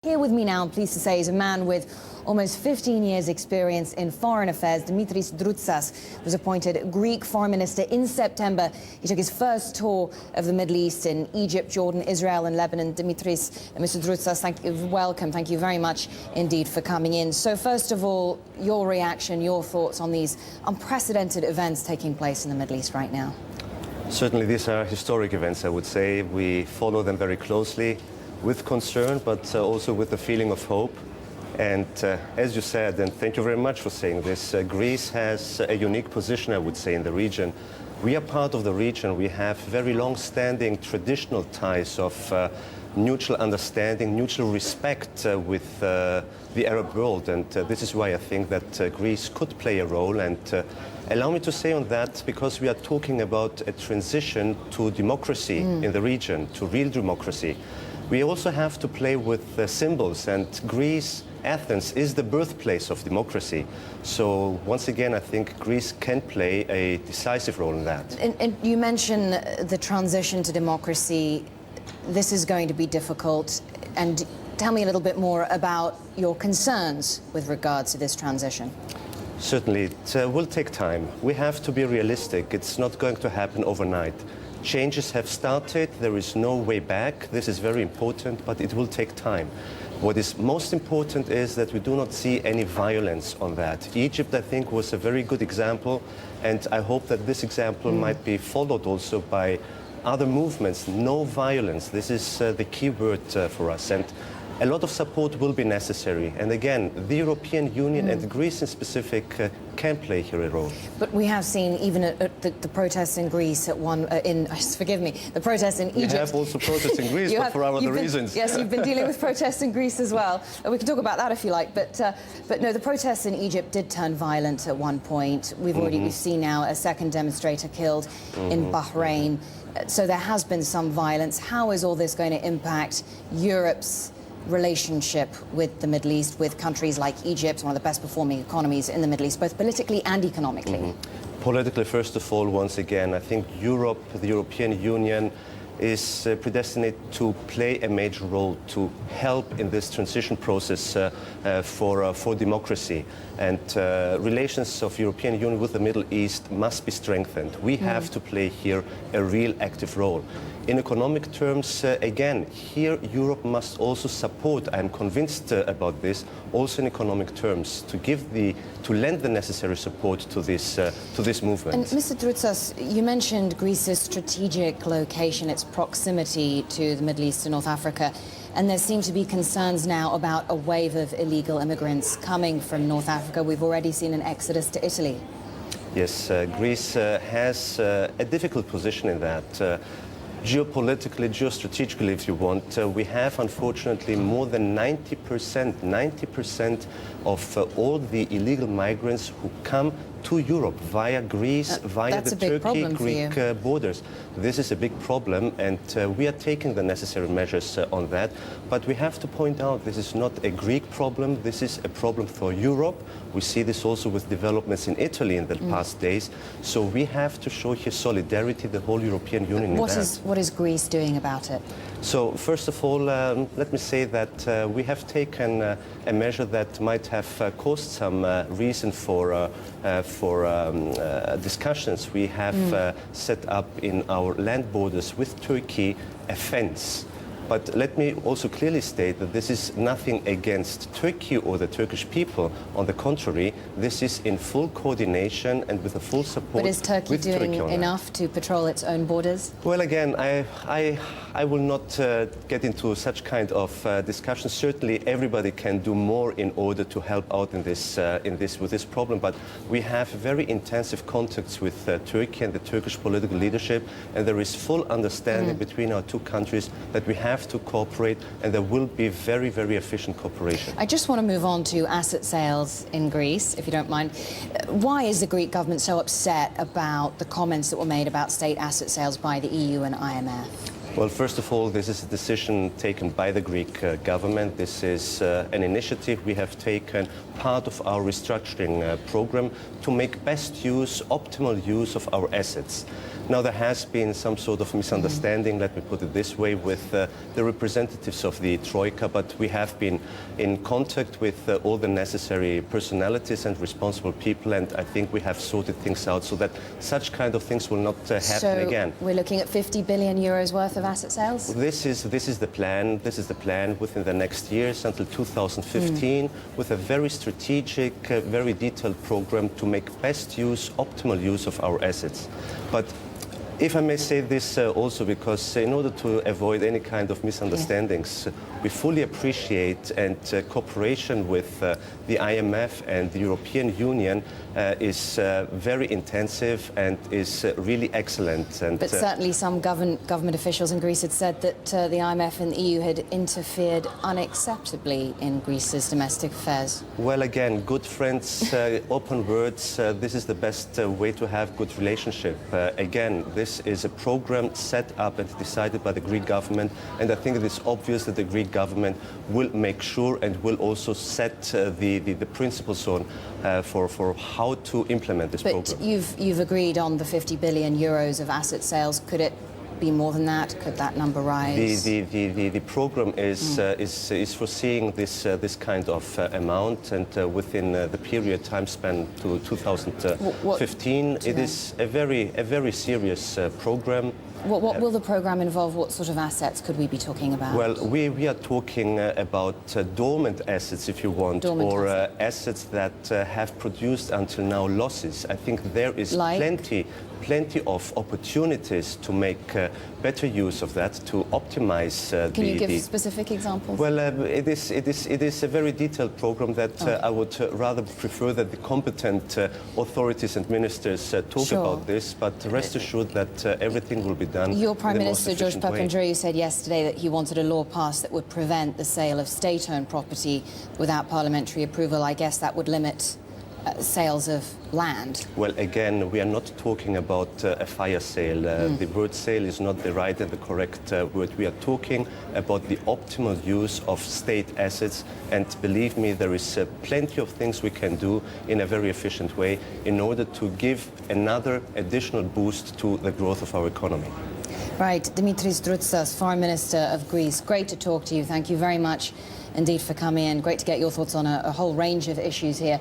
Here with me now, I'm pleased to say, is a man with almost 15 years' experience in foreign affairs. Dimitris Droutsas was appointed Greek Foreign Minister in September. He took his first tour of the Middle East in Egypt, Jordan, Israel and Lebanon. Dimitris, Mr. Droutsas, welcome. Thank you very much indeed for coming in. So first of all, your reaction, your thoughts on these unprecedented events taking place in the Middle East right now? Certainly these are historic events, I would say. We follow them very closely, with concern, but also with a feeling of hope. And as you said, and thank you very much for saying this, Greece has a unique position, I would say, in the region. We are part of the region. We have very long-standing traditional ties of mutual understanding, mutual respect with the Arab world. And this is why I think that Greece could play a role. And allow me to say on that, because we are talking about a transition to democracy in the region, to real democracy. We also have to play with symbols, and Greece, Athens, is the birthplace of democracy. So once again, I think Greece can play a decisive role in that. And you mentioned the transition to democracy. This is going to be difficult. And tell me a little bit more about your concerns with regards to this transition. Certainly, it will take time. We have to be realistic. It's not going to happen overnight. Changes have started, there is no way back. This is very important, but it will take time. What is most important is that we do not see any violence on that. Egypt, I think, was a very good example, and I hope that this example might be followed also by other movements. No violence, this is the key word for us. And a lot of support will be necessary. And again, the European Union and Greece in specific can play here a role. But we have seen even at the protests in Greece the protests in Egypt. We have also protests in Greece, but for other reasons. Yes, you've been dealing with protests in Greece as well. We can talk about that if you like. But no, the protests in Egypt did turn violent at one point. We've seen now a second demonstrator killed in Bahrain. So there has been some violence. How is all this going to impact Europe's relationship with the Middle East, with countries like Egypt, one of the best performing economies in the Middle East, both politically and economically? Politically, first of all, once again, I think Europe, the European Union, is predestined to play a major role to help in this transition process for democracy. And relations of European Union with the Middle East must be strengthened. We have to play here a real active role. In economic terms, again, here Europe must also support, I'm convinced about this, also in economic terms, to lend the necessary support to this movement. And Mr. Droutsas, you mentioned Greece's strategic location, its proximity to the Middle East and North Africa, and there seem to be concerns now about a wave of illegal immigrants coming from North Africa. We've already seen an exodus to Italy. Yes, Greece has a difficult position in that. Geopolitically, geostrategically, if you want, we have, unfortunately, more than 90% of all the illegal migrants who come to Europe via Greece, via the Turkey-Greek borders. This is a big problem, and we are taking the necessary measures on that. But we have to point out this is not a Greek problem, this is a problem for Europe. We see this also with developments in Italy in the past days. So we have to show here solidarity, the whole European Union in that. What is Greece doing about it? So first of all, let me say that we have taken a measure that might have caused some reason for discussions. We have set up in our land borders with Turkey a fence. But let me also clearly state that this is nothing against Turkey or the Turkish people. On the contrary, this is in full coordination and with the full support. But is Turkey doing enough to patrol its own borders? Well, again, I will not get into such kind of discussion. Certainly, everybody can do more in order to help out with this problem. But we have very intensive contacts with Turkey and the Turkish political leadership, and there is full understanding between our two countries that we have to cooperate, and there will be very, very efficient cooperation. I just want to move on to asset sales in Greece, if you don't mind. Why is the Greek government so upset about the comments that were made about state asset sales by the EU and IMF? Well, first of all, this is a decision taken by the Greek government. This is an initiative we have taken, part of our restructuring program, to make best use, optimal use of our assets. Now, there has been some sort of misunderstanding, let me put it this way, with the representatives of the Troika, but we have been in contact with all the necessary personalities and responsible people, and I think we have sorted things out so that such kind of things will not happen again. We're looking at 50 billion euros worth of asset sales? This is the plan. This is the plan within the next years until 2015, with a very strategic, very detailed program to make best use, optimal use of our assets. But if I may say this also, because in order to avoid any kind of misunderstandings, we fully appreciate and cooperation with the IMF and the European Union is very intensive and is really excellent. And, but certainly some government officials in Greece had said that the IMF and the EU had interfered unacceptably in Greece's domestic affairs. Well, again, good friends, open words, this is the best way to have good relationship. Again, this is a program set up and decided by the Greek government, and I think it is obvious that the Greek government will make sure and will also set the principles on for how to implement this program. But you've agreed on the 50 billion euros of asset sales. Could it be more than that? Could that number rise? The program is foreseeing this kind of amount, and within the period time span to 2015, it is a very serious program. What will the program involve? What sort of assets could we be talking about? Well, we are talking about dormant assets, if you want, or assets that have produced until now losses. I think there is plenty of opportunities to make better use of that, to optimize Can you give specific examples? Well, it is a very detailed program that I would rather prefer that the competent authorities and ministers talk about this, but rest assured that everything will be done. Your Prime Minister, George Papandreou, said yesterday that he wanted a law passed that would prevent the sale of state-owned property without parliamentary approval. I guess that would limit sales of land. Well, again, we are not talking about a fire sale. The word sale is not the right and the correct word. We are talking about the optimal use of state assets, and believe me, there is plenty of things we can do in a very efficient way in order to give another additional boost to the growth of our economy. Right, Dimitris Droutsas, Foreign Minister of Greece. Great to talk to you. Thank you very much indeed for coming in. Great to get your thoughts on a whole range of issues here.